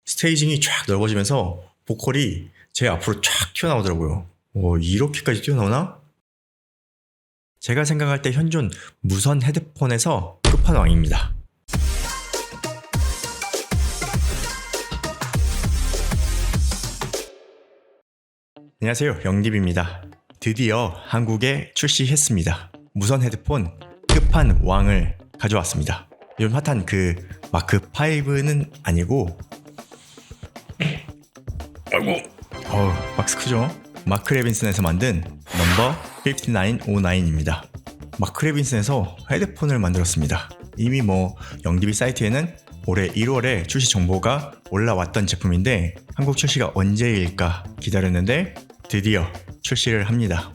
스테이징이 쫙 넓어지면서 보컬이 제 앞으로 쫙 튀어나오더라고요. 이렇게까지 튀어나오나? 제가 생각할 때 현존 무선 헤드폰에서 끝판왕입니다. 안녕하세요, 영딥입니다. 드디어 한국에 출시했습니다. 무선 헤드폰 끝판왕을 가져왔습니다. 요즘 핫한 그 마크 5는 아니고, 박스 크죠? 마크 레빈슨에서 만든 넘버 5909입니다. 마크 레빈슨에서 헤드폰을 만들었습니다. 이미 영디비 사이트에는 올해 1월에 출시 정보가 올라왔던 제품인데 한국 출시가 언제일까 기다렸는데 드디어 출시를 합니다.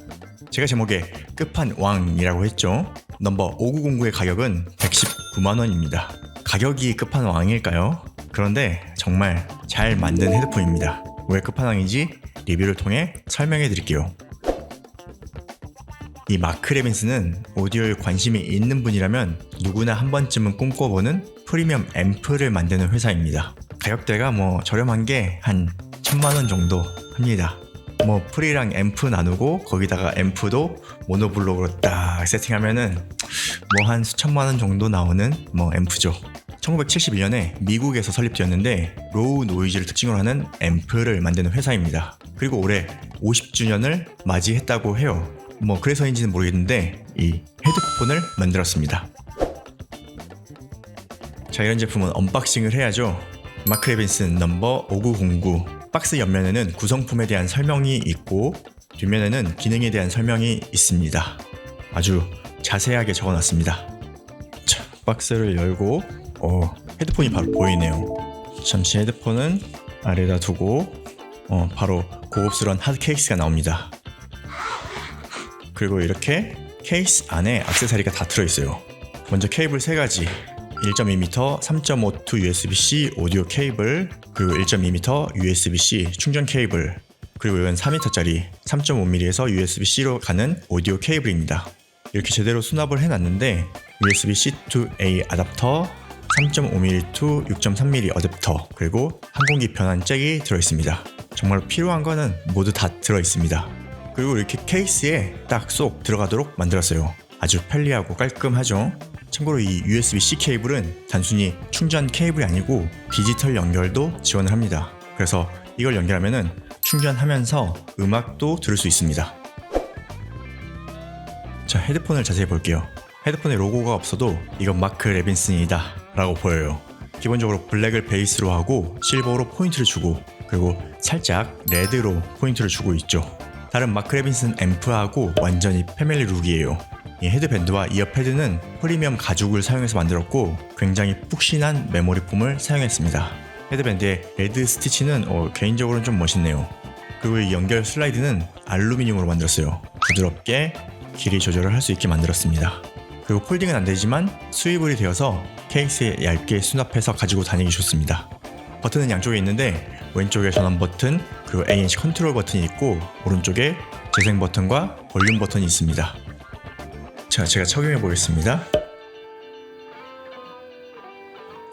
제가 제목에 끝판왕이라고 했죠. 넘버 5909의 가격은 119만원입니다. 가격이 끝판왕일까요? 그런데 정말 잘 만든 헤드폰입니다. 왜 끝판왕인지 리뷰를 통해 설명해 드릴게요. 이 마크 레빈슨은 오디오에 관심이 있는 분이라면 누구나 한 번쯤은 꿈꿔보는 프리미엄 앰프를 만드는 회사입니다. 가격대가 저렴한 게 한 1000만원 정도 합니다. 프리랑 앰프 나누고 거기다가 앰프도 모노블록으로 딱 세팅하면은 한 수천만원 정도 나오는 앰프죠. 1971년에 미국에서 설립되었는데 로우 노이즈를 특징으로 하는 앰프를 만드는 회사입니다. 그리고 올해 50주년을 맞이했다고 해요. 그래서인지는 모르겠는데 이 헤드폰을 만들었습니다. 자, 이런 제품은 언박싱을 해야죠. 마크 레빈슨 넘버 5909 박스 옆면에는 구성품에 대한 설명이 있고 뒷면에는 기능에 대한 설명이 있습니다. 아주 자세하게 적어놨습니다. 자, 박스를 열고 헤드폰이 바로 보이네요. 잠시 헤드폰은 아래다 두고 바로 고급스러운 하드 케이스가 나옵니다. 그리고 이렇게 케이스 안에 액세서리가 다 들어있어요. 먼저 케이블 3가지 1.2m 3.5 USB-C 오디오 케이블, 그리고 1.2m USB-C 충전 케이블, 그리고 이건 4m짜리 3.5mm에서 USB-C로 가는 오디오 케이블입니다. 이렇게 제대로 수납을 해놨는데 USB-C to A 아답터, 3.5mm to 6.3mm 어댑터, 그리고 항공기 변환 잭이 들어있습니다. 정말 필요한 거는 모두 다 들어있습니다. 그리고 이렇게 케이스에 딱 쏙 들어가도록 만들었어요. 아주 편리하고 깔끔하죠. 참고로 이 USB-C 케이블은 단순히 충전 케이블이 아니고 디지털 연결도 지원을 합니다. 그래서 이걸 연결하면은 충전하면서 음악도 들을 수 있습니다. 자, 헤드폰을 자세히 볼게요. 헤드폰에 로고가 없어도 이건 마크 레빈슨이다 라고 보여요. 기본적으로 블랙을 베이스로 하고 실버로 포인트를 주고, 그리고 살짝 레드로 포인트를 주고 있죠. 다른 마크 레빈슨 앰프하고 완전히 패밀리 룩이에요. 이 헤드밴드와 이어패드는 프리미엄 가죽을 사용해서 만들었고 굉장히 푹신한 메모리 폼을 사용했습니다. 헤드밴드의 레드 스티치는 개인적으로는 좀 멋있네요. 그리고 이 연결 슬라이드는 알루미늄으로 만들었어요. 부드럽게 길이 조절을 할 수 있게 만들었습니다. 그리고 폴딩은 안 되지만 스위블이 되어서 케이스에 얇게 수납해서 가지고 다니기 좋습니다. 버튼은 양쪽에 있는데 왼쪽에 전원 버튼, 그리고 ANC 컨트롤 버튼이 있고 오른쪽에 재생 버튼과 볼륨 버튼이 있습니다. 자, 제가 착용해 보겠습니다.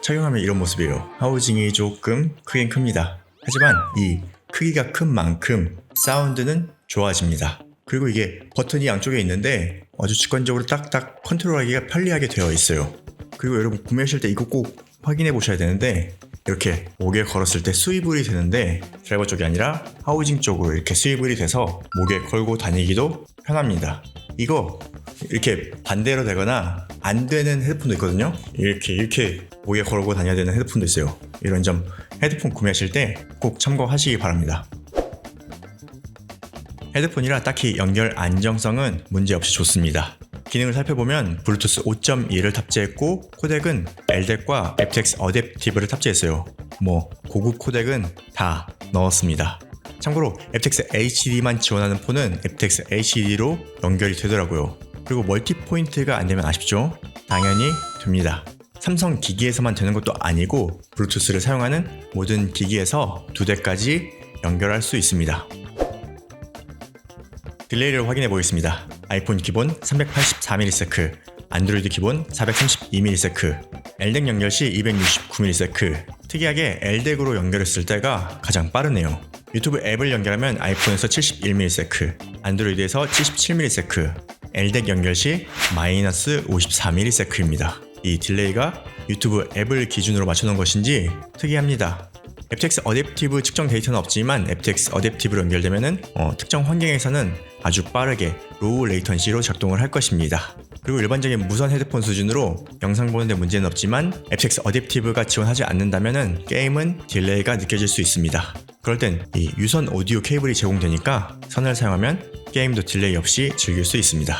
착용하면 이런 모습이에요. 하우징이 조금 크긴 큽니다. 하지만 이 크기가 큰 만큼 사운드는 좋아집니다. 그리고 이게 버튼이 양쪽에 있는데 아주 직관적으로 딱딱 컨트롤하기가 편리하게 되어 있어요. 그리고 여러분 구매하실 때 이거 꼭 확인해 보셔야 되는데 이렇게 목에 걸었을 때 스위블이 되는데 드라이버 쪽이 아니라 하우징 쪽으로 이렇게 스위블이 돼서 목에 걸고 다니기도 편합니다. 이거 이렇게 반대로 되거나 안 되는 헤드폰도 있거든요. 이렇게 목에 걸고 다녀야 되는 헤드폰도 있어요. 이런 점 헤드폰 구매하실 때 꼭 참고하시기 바랍니다. 헤드폰이라 딱히 연결 안정성은 문제없이 좋습니다. 기능을 살펴보면 블루투스 5.1을 탑재했고 코덱은 LDAC과 aptX 어댑티브를 탑재했어요. 고급 코덱은 다 넣었습니다. 참고로 aptX HD만 지원하는 폰은 aptX HD로 연결이 되더라고요. 그리고 멀티 포인트가 안되면 아쉽죠? 당연히 됩니다. 삼성 기기에서만 되는 것도 아니고 블루투스를 사용하는 모든 기기에서 2대까지 연결할 수 있습니다. 딜레이를 확인해 보겠습니다. 아이폰 기본 384ms, 안드로이드 기본 432ms, LDAC 연결 시 269ms, 특이하게 LDEC으로 연결했을 때가 가장 빠르네요. 유튜브 앱을 연결하면 아이폰에서 71ms, 안드로이드에서 77ms, LDEC 연결 시 마이너스 54ms입니다. 이 딜레이가 유튜브 앱을 기준으로 맞춰놓은 것인지 특이합니다. FTX 어댑티브 측정 데이터는 없지만 FTX 어댑티브로 연결되면 특정 환경에서는 아주 빠르게 로우 레이턴시로 작동을 할 것입니다. 그리고 일반적인 무선 헤드폰 수준으로 영상 보는데 문제는 없지만 FTX 어댑티브가 지원하지 않는다면 게임은 딜레이가 느껴질 수 있습니다. 그럴 땐 이 유선 오디오 케이블이 제공되니까 선을 사용하면 게임도 딜레이 없이 즐길 수 있습니다.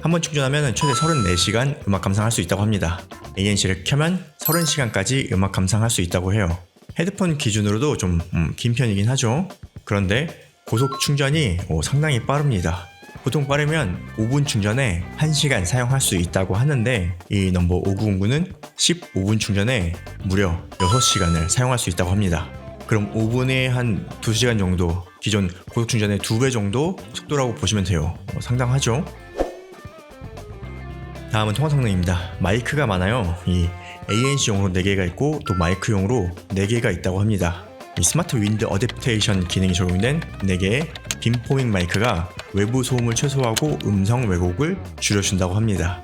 한번 충전하면 최대 34시간 음악 감상할 수 있다고 합니다. ANC를 켜면 30시간까지 음악 감상할 수 있다고 해요. 헤드폰 기준으로도 좀 긴 편이긴 하죠. 그런데 고속 충전이 상당히 빠릅니다. 보통 빠르면 5분 충전에 1시간 사용할 수 있다고 하는데 이 넘버 5909는 15분 충전에 무려 6시간을 사용할 수 있다고 합니다. 그럼 5분에 한 2시간 정도, 기존 고속 충전의 2배 정도 속도라고 보시면 돼요. 상당하죠? 다음은 통화 성능입니다. 마이크가 많아요. 이 ANC용으로 4개가 있고 또 마이크용으로 4개가 있다고 합니다. 이 스마트 윈드 어댑테이션 기능이 적용된 4개의 빔포밍 마이크가 외부 소음을 최소화하고 음성 왜곡을 줄여준다고 합니다.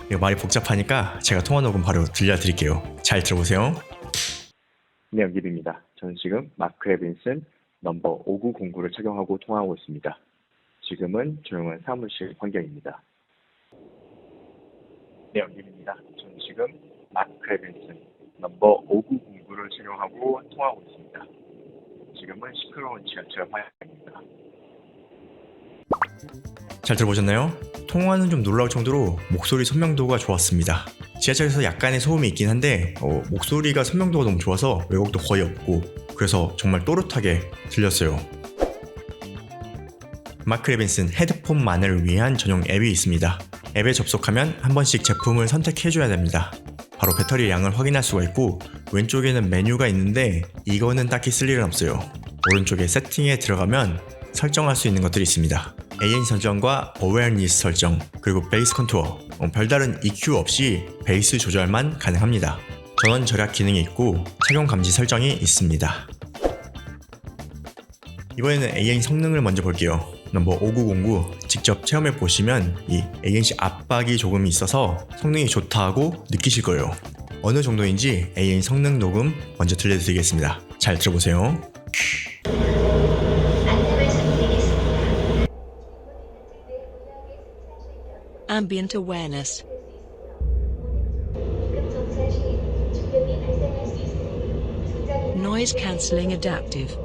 이거 말이 복잡하니까 제가 통화 녹음 바로 들려드릴게요. 잘 들어보세요. 네, 영길입니다. 저는 지금 마크 에빈슨 넘버 5909를 착용하고 통화하고 있습니다. 지금은 조용한 사무실 환경입니다. 네, 영길입니다. 저는 지금 마크 에빈슨 넘버 5909를 착용하고 통화하고 있습니다. 지금은 시끄러운 지하철 환경입니다. 잘 들어보셨나요? 통화는 좀 놀라울 정도로 목소리 선명도가 좋았습니다. 지하철에서 약간의 소음이 있긴 한데 목소리가 선명도가 너무 좋아서 왜곡도 거의 없고 그래서 정말 또렷하게 들렸어요. 마크 에빈슨 헤드폰만을 위한 전용 앱이 있습니다. 앱에 접속하면 한 번씩 제품을 선택해줘야 됩니다. 바로 배터리 양을 확인할 수가 있고 왼쪽에는 메뉴가 있는데 이거는 딱히 쓸 일은 없어요. 오른쪽에 세팅에 들어가면 설정할 수 있는 것들이 있습니다. ANC 설정과 어웨어니스 설정, 그리고 베이스 컨투어, 별다른 EQ 없이 베이스 조절만 가능합니다. 전원 절약 기능이 있고 착용 감지 설정이 있습니다. 이번에는 ANC 성능을 먼저 볼게요. 넘버 5909 직접 체험해 보시면 이 ANC 압박이 조금 있어서 성능이 좋다고 느끼실 거예요. 어느 정도인지 ANC 성능 녹음 먼저 들려드리겠습니다. 잘 들어보세요. Ambient awareness. Noise cancelling adaptive.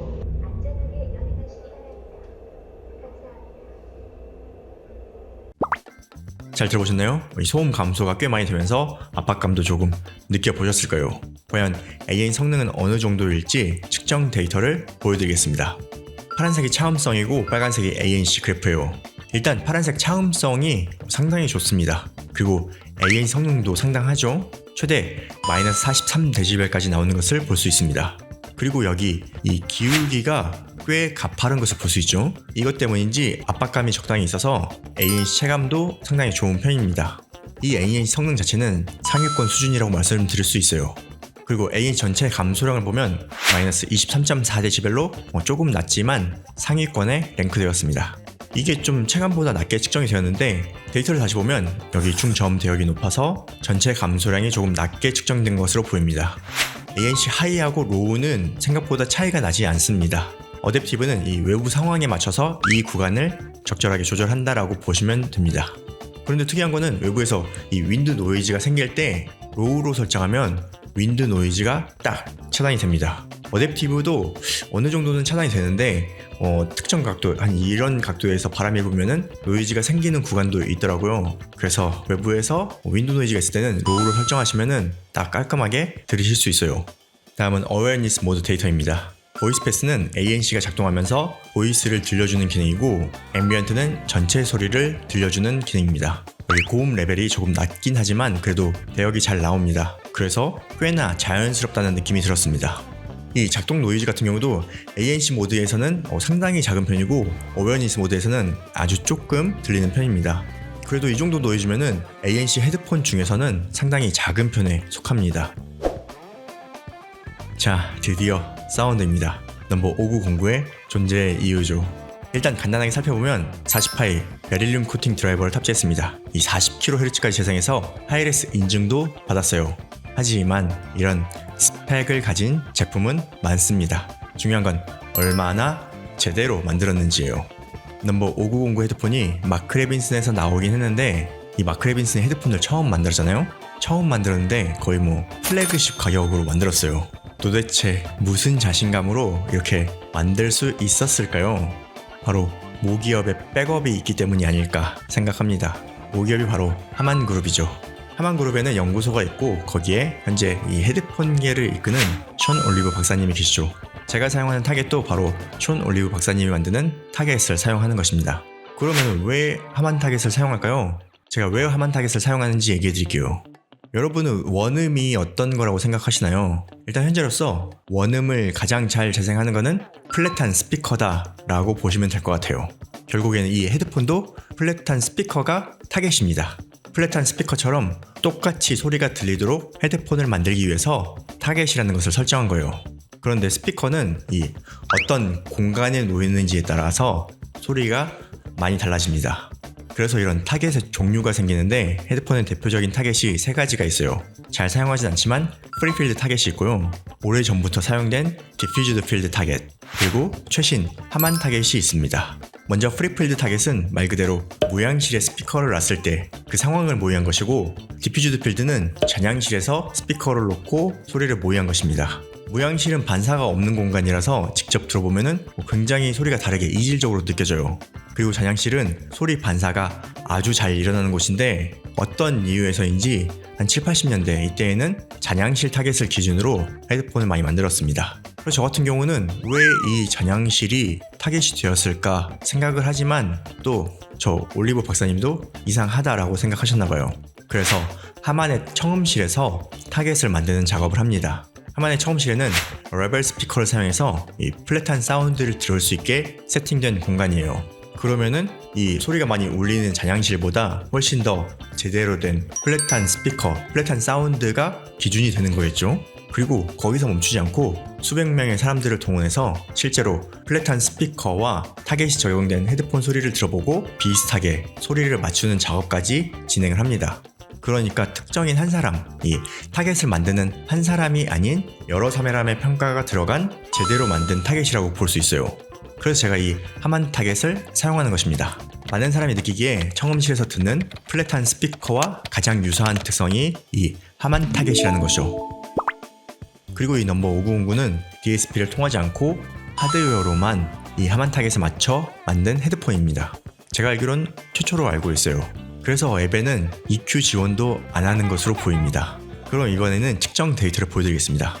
잘 들어보셨나요? 이 소음 감소가 꽤 많이 되면서 압박감도 조금 느껴보셨을 거예요. 과연 ANC 성능은 어느 정도일지 측정 데이터를 보여드리겠습니다. 파란색이 차음성이고 빨간색이 ANC 그래프예요. 일단 파란색 차음성이 상당히 좋습니다. 그리고 ANC 성능도 상당하죠. 최대 마이너스 43dB까지 나오는 것을 볼 수 있습니다. 그리고 여기 이 기울기가 꽤 가파른 것을 볼 수 있죠. 이것 때문인지 압박감이 적당히 있어서 ANC 체감도 상당히 좋은 편입니다. 이 ANC 성능 자체는 상위권 수준이라고 말씀드릴 수 있어요. 그리고 ANC 전체 감소량을 보면 마이너스 23.4dB로 조금 낮지만 상위권에 랭크되었습니다. 이게 좀 체감보다 낮게 측정이 되었는데 데이터를 다시 보면 여기 중저음 대역이 높아서 전체 감소량이 조금 낮게 측정된 것으로 보입니다. ANC 하이하고 로우는 생각보다 차이가 나지 않습니다. 어댑티브는 이 외부 상황에 맞춰서 이 구간을 적절하게 조절한다라고 보시면 됩니다. 그런데 특이한 거는 외부에서 이 윈드 노이즈가 생길 때 로우로 설정하면 윈드 노이즈가 딱 차단이 됩니다. 어댑티브도 어느 정도는 차단이 되는데 특정 각도, 한 이런 각도에서 바람이 불면은 노이즈가 생기는 구간도 있더라고요. 그래서 외부에서 윈드 노이즈가 있을 때는 로우로 설정하시면은 딱 깔끔하게 들으실 수 있어요. 다음은 어웨어니스 모드 데이터입니다. 보이스 패스는 ANC가 작동하면서 보이스를 들려주는 기능이고 앰비언트는 전체 소리를 들려주는 기능입니다. 여기 고음 레벨이 조금 낮긴 하지만 그래도 대역이 잘 나옵니다. 그래서 꽤나 자연스럽다는 느낌이 들었습니다. 이 작동 노이즈 같은 경우도 ANC 모드에서는 상당히 작은 편이고 어웨어니스 모드에서는 아주 조금 들리는 편입니다. 그래도 이 정도 노이즈면은 ANC 헤드폰 중에서는 상당히 작은 편에 속합니다. 자, 드디어 사운드입니다. 넘버 5909의 존재 이유죠. 일단 간단하게 살펴보면 40파이 베릴륨 코팅 드라이버를 탑재했습니다. 이 40kHz까지 재생해서 하이레스 인증도 받았어요. 하지만 이런 스펙을 가진 제품은 많습니다. 중요한 건 얼마나 제대로 만들었는지예요. 넘버 5909 헤드폰이 마크 레빈슨에서 나오긴 했는데 이 마크 레빈슨의 헤드폰을 처음 만들었잖아요. 처음 만들었는데 거의 플래그십 가격으로 만들었어요. 도대체 무슨 자신감으로 이렇게 만들 수 있었을까요? 바로 모기업의 백업이 있기 때문이 아닐까 생각합니다. 모기업이 바로 하만그룹이죠. 하만그룹에는 연구소가 있고 거기에 현재 이 헤드폰계를 이끄는 션 올리브 박사님이 계시죠. 제가 사용하는 타겟도 바로 션 올리브 박사님이 만드는 타겟을 사용하는 것입니다. 그러면 왜 하만 타겟을 사용할까요? 제가 왜 하만 타겟을 사용하는지 얘기해 드릴게요. 여러분은 원음이 어떤 거라고 생각하시나요? 일단 현재로서 원음을 가장 잘 재생하는 거는 플랫한 스피커다 라고 보시면 될 것 같아요. 결국에는 이 헤드폰도 플랫한 스피커가 타겟입니다. 플랫한 스피커처럼 똑같이 소리가 들리도록 헤드폰을 만들기 위해서 타겟이라는 것을 설정한 거예요. 그런데 스피커는 이 어떤 공간에 놓이는지에 따라서 소리가 많이 달라집니다. 그래서 이런 타겟의 종류가 생기는데 헤드폰의 대표적인 타겟이 세 가지가 있어요. 잘 사용하진 않지만 프리필드 타겟이 있고요. 오래전부터 사용된 디퓨즈드 필드 타겟, 그리고 최신 하만 타겟이 있습니다. 먼저 프리필드 타겟은 말 그대로 모양실에 스피커를 놨을 때 그 상황을 모의한 것이고, 디퓨즈드 필드는 잔향실에서 스피커를 놓고 소리를 모의한 것입니다. 모양실은 반사가 없는 공간이라서 직접 들어보면 굉장히 소리가 다르게 이질적으로 느껴져요. 그리고 잔향실은 소리 반사가 아주 잘 일어나는 곳인데 어떤 이유에서인지 한 7, 80년대 이때에는 잔향실 타겟을 기준으로 헤드폰을 많이 만들었습니다. 그래서 저 같은 경우는 왜 이 잔향실이 타겟이 되었을까 생각을 하지만 또 저 올리브 박사님도 이상하다라고 생각하셨나봐요. 그래서 하만의 청음실에서 타겟을 만드는 작업을 합니다. 하만의 청음실에는 레벨 스피커를 사용해서 이 플랫한 사운드를 들을 수 있게 세팅된 공간이에요. 그러면은 이 소리가 많이 울리는 잔향실보다 훨씬 더 제대로 된 플랫한 스피커, 플랫한 사운드가 기준이 되는 거겠죠. 그리고 거기서 멈추지 않고 수백 명의 사람들을 동원해서 실제로 플랫한 스피커와 타겟이 적용된 헤드폰 소리를 들어보고 비슷하게 소리를 맞추는 작업까지 진행을 합니다. 그러니까 특정인 한 사람, 이 타겟을 만드는 한 사람이 아닌 여러 사람의 평가가 들어간 제대로 만든 타겟이라고 볼 수 있어요. 그래서 제가 이 하만 타겟을 사용하는 것입니다. 많은 사람이 느끼기에 청음실에서 듣는 플랫한 스피커와 가장 유사한 특성이 이 하만 타겟이라는 것이죠. 그리고 이 넘버 5909는 DSP를 통하지 않고 하드웨어로만 이 하만 타겟에 맞춰 만든 헤드폰입니다. 제가 알기론 최초로 알고 있어요. 그래서 앱에는 EQ 지원도 안 하는 것으로 보입니다. 그럼 이번에는 측정 데이터를 보여드리겠습니다.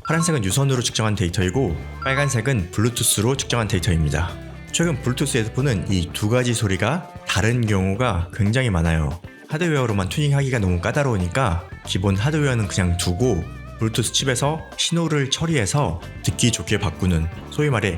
파란색은 유선으로 측정한 데이터이고 빨간색은 블루투스로 측정한 데이터입니다. 최근 블루투스 헤드폰은 이 두 가지 소리가 다른 경우가 굉장히 많아요. 하드웨어로만 튜닝하기가 너무 까다로우니까 기본 하드웨어는 그냥 두고 블루투스 칩에서 신호를 처리해서 듣기 좋게 바꾸는 소위 말해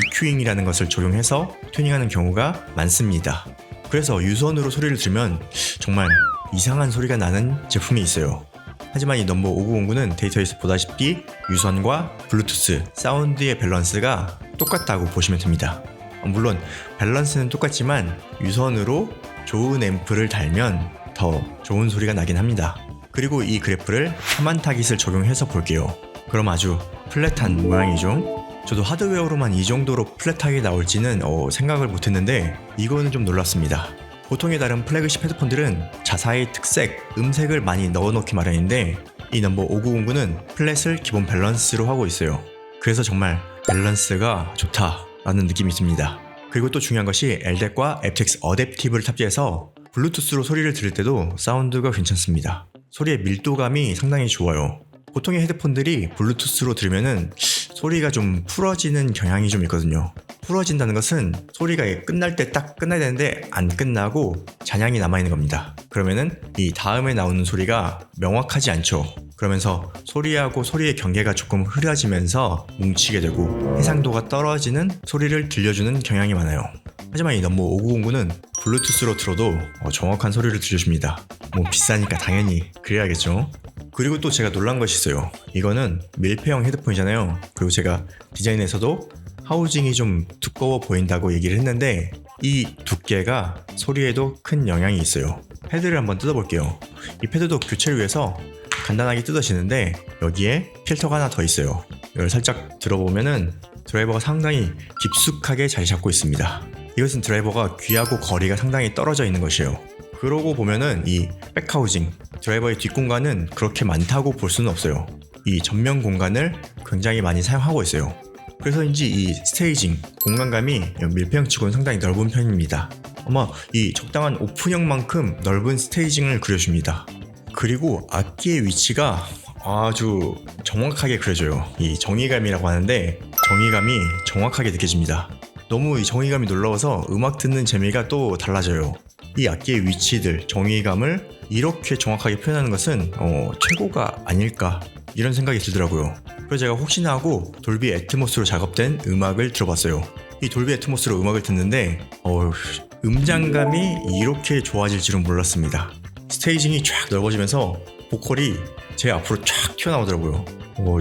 EQing이라는 것을 적용해서 튜닝하는 경우가 많습니다. 그래서 유선으로 소리를 들으면 정말 이상한 소리가 나는 제품이 있어요. 하지만 이 넘버 5909는 데이터에서 보다시피 유선과 블루투스, 사운드의 밸런스가 똑같다고 보시면 됩니다. 물론 밸런스는 똑같지만 유선으로 좋은 앰프를 달면 더 좋은 소리가 나긴 합니다. 그리고 이 그래프를 하만 타깃을 적용해서 볼게요. 그럼 아주 플랫한 모양이죠. 저도 하드웨어로만 이 정도로 플랫하게 나올지는 생각을 못했는데 이거는 좀 놀랐습니다. 보통의 다른 플래그십 헤드폰들은 자사의 특색, 음색을 많이 넣어놓기 마련인데 이 넘버 5909는 플랫을 기본 밸런스로 하고 있어요. 그래서 정말 밸런스가 좋다라는 느낌이 듭니다. 그리고 또 중요한 것이 LDAC과 aptX 어댑티브를 탑재해서 블루투스로 소리를 들을 때도 사운드가 괜찮습니다. 소리의 밀도감이 상당히 좋아요. 보통의 헤드폰들이 블루투스로 들으면은 소리가 좀 풀어지는 경향이 좀 있거든요. 풀어진다는 것은 소리가 끝날 때 딱 끝나야 되는데 안 끝나고 잔향이 남아있는 겁니다. 그러면은 이 다음에 나오는 소리가 명확하지 않죠. 그러면서 소리하고 소리의 경계가 조금 흐려지면서 뭉치게 되고 해상도가 떨어지는 소리를 들려주는 경향이 많아요. 하지만 이 넘버 5909는 블루투스로 들어도 정확한 소리를 들려줍니다. 비싸니까 당연히 그래야겠죠. 그리고 또 제가 놀란 것이 있어요. 이거는 밀폐형 헤드폰이잖아요. 그리고 제가 디자인에서도 하우징이 좀 두꺼워 보인다고 얘기를 했는데 이 두께가 소리에도 큰 영향이 있어요. 패드를 한번 뜯어볼게요. 이 패드도 교체를 위해서 간단하게 뜯어지는데 여기에 필터가 하나 더 있어요. 이걸 살짝 들어보면은 드라이버가 상당히 깊숙하게 자리 잡고 있습니다. 이것은 드라이버가 귀하고 거리가 상당히 떨어져 있는 것이에요. 그러고 보면은 이 백하우징, 드라이버의 뒷공간은 그렇게 많다고 볼 수는 없어요. 이 전면 공간을 굉장히 많이 사용하고 있어요. 그래서인지 이 스테이징, 공간감이 밀폐형치고는 상당히 넓은 편입니다. 아마 이 적당한 오픈형만큼 넓은 스테이징을 그려줍니다. 그리고 악기의 위치가 아주 정확하게 그려져요. 이 정의감이라고 하는데 정의감이 정확하게 느껴집니다. 너무 이 정의감이 놀라워서 음악 듣는 재미가 또 달라져요. 이 악기의 위치들, 정의감을 이렇게 정확하게 표현하는 것은 최고가 아닐까 이런 생각이 들더라고요. 그래서 제가 혹시나 하고 돌비 애트모스로 작업된 음악을 들어봤어요. 이 돌비 애트모스로 음악을 듣는데 음장감이 이렇게 좋아질 줄은 몰랐습니다. 스테이징이 쫙 넓어지면서 보컬이 제 앞으로 쫙 튀어나오더라고요.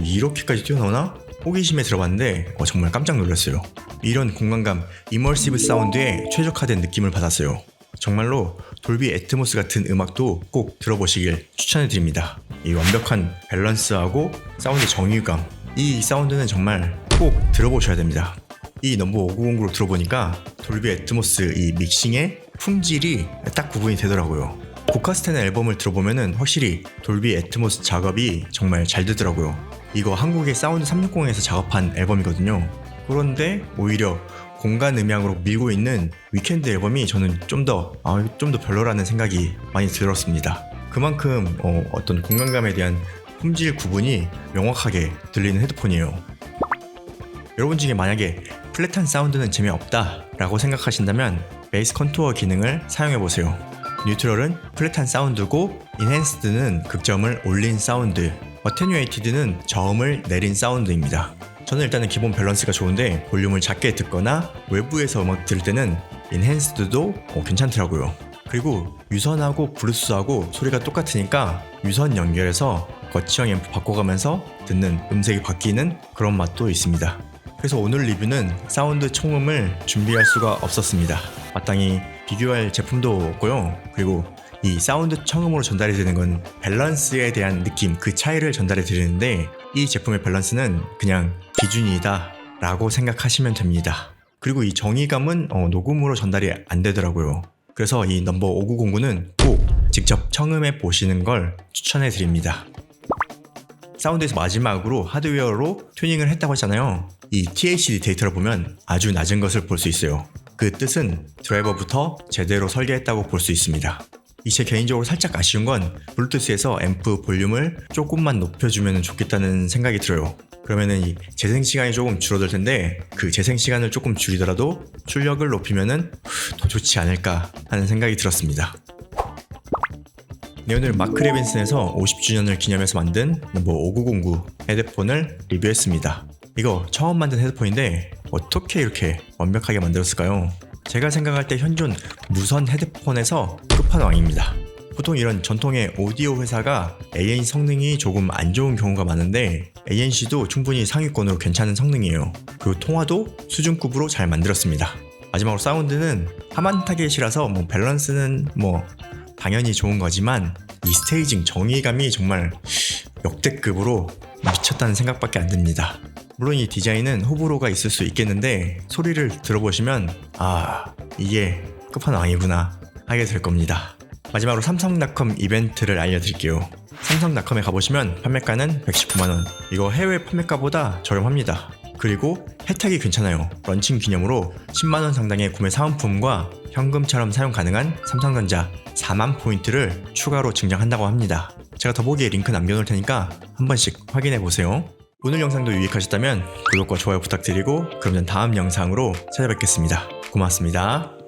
이렇게까지 튀어나오나? 호기심에 들어봤는데 정말 깜짝 놀랐어요. 이런 공간감, 이머시브 사운드에 최적화된 느낌을 받았어요. 정말로 돌비 애트모스 같은 음악도 꼭 들어보시길 추천해드립니다. 이 완벽한 밸런스하고 사운드 정의감, 이 사운드는 정말 꼭 들어보셔야 됩니다. 이 넘버 5909로 들어보니까 돌비 애트모스 이 믹싱의 품질이 딱 구분이 되더라고요. 고카스텐 앨범을 들어보면은 확실히 돌비 애트모스 작업이 정말 잘 되더라고요. 이거 한국의 사운드 360에서 작업한 앨범이거든요. 그런데 오히려 공간 음향으로 밀고 있는 위켄드 앨범이 저는 좀 더 별로라는 생각이 많이 들었습니다. 그만큼 어떤 공간감에 대한 품질 구분이 명확하게 들리는 헤드폰이에요. 여러분 중에 만약에 플랫한 사운드는 재미없다 라고 생각하신다면 베이스 컨투어 기능을 사용해보세요. 뉴트럴은 플랫한 사운드고 인핸스드는 극점을 올린 사운드, 어테뉴에이티드는 저음을 내린 사운드입니다. 저는 일단은 기본 밸런스가 좋은데 볼륨을 작게 듣거나 외부에서 음악 들을 때는 인핸스드도 괜찮더라고요. 그리고 유선하고 블루투스하고 소리가 똑같으니까 유선 연결해서 거치형 앰프 바꿔가면서 듣는 음색이 바뀌는 그런 맛도 있습니다. 그래서 오늘 리뷰는 사운드 청음을 준비할 수가 없었습니다. 마땅히 비교할 제품도 없고요. 그리고 이 사운드 청음으로 전달이 되는 건 밸런스에 대한 느낌, 그 차이를 전달해 드리는데 이 제품의 밸런스는 그냥 기준이다 라고 생각하시면 됩니다. 그리고 이 정의감은 녹음으로 전달이 안 되더라고요. 그래서 이 넘버 5909는 꼭 직접 청음해 보시는 걸 추천해 드립니다. 사운드에서 마지막으로 하드웨어로 튜닝을 했다고 했잖아요. 이 THD 데이터를 보면 아주 낮은 것을 볼 수 있어요. 그 뜻은 드라이버부터 제대로 설계했다고 볼 수 있습니다. 제 개인적으로 살짝 아쉬운 건 블루투스에서 앰프 볼륨을 조금만 높여주면 좋겠다는 생각이 들어요. 그러면은 이 재생 시간이 조금 줄어들 텐데 그 재생 시간을 조금 줄이더라도 출력을 높이면은 더 좋지 않을까 하는 생각이 들었습니다. 네, 오늘 마크 레빈슨에서 50주년을 기념해서 만든 넘버 5909 헤드폰을 리뷰했습니다. 이거 처음 만든 헤드폰인데 어떻게 이렇게 완벽하게 만들었을까요? 제가 생각할 때 현존 무선 헤드폰에서 끝판왕입니다. 보통 이런 전통의 오디오 회사가 ANC 성능이 조금 안 좋은 경우가 많은데 ANC도 충분히 상위권으로 괜찮은 성능이에요. 그리고 통화도 수준급으로 잘 만들었습니다. 마지막으로 사운드는 하만 타겟이라서 밸런스는 당연히 좋은 거지만 이 스테이징 정의감이 정말 역대급으로 미쳤다는 생각밖에 안 듭니다. 물론 이 디자인은 호불호가 있을 수 있겠는데 소리를 들어보시면 이게 끝판왕이구나 하게 될 겁니다. 마지막으로 삼성닷컴 이벤트를 알려드릴게요. 삼성닷컴에 가보시면 판매가는 119만원. 이거 해외 판매가보다 저렴합니다. 그리고 혜택이 괜찮아요. 런칭 기념으로 10만원 상당의 구매 사은품과 현금처럼 사용 가능한 삼성전자 4만 포인트를 추가로 증정한다고 합니다. 제가 더보기에 링크 남겨놓을 테니까 한 번씩 확인해보세요. 오늘 영상도 유익하셨다면 구독과 좋아요 부탁드리고 그럼 전 다음 영상으로 찾아뵙겠습니다. 고맙습니다.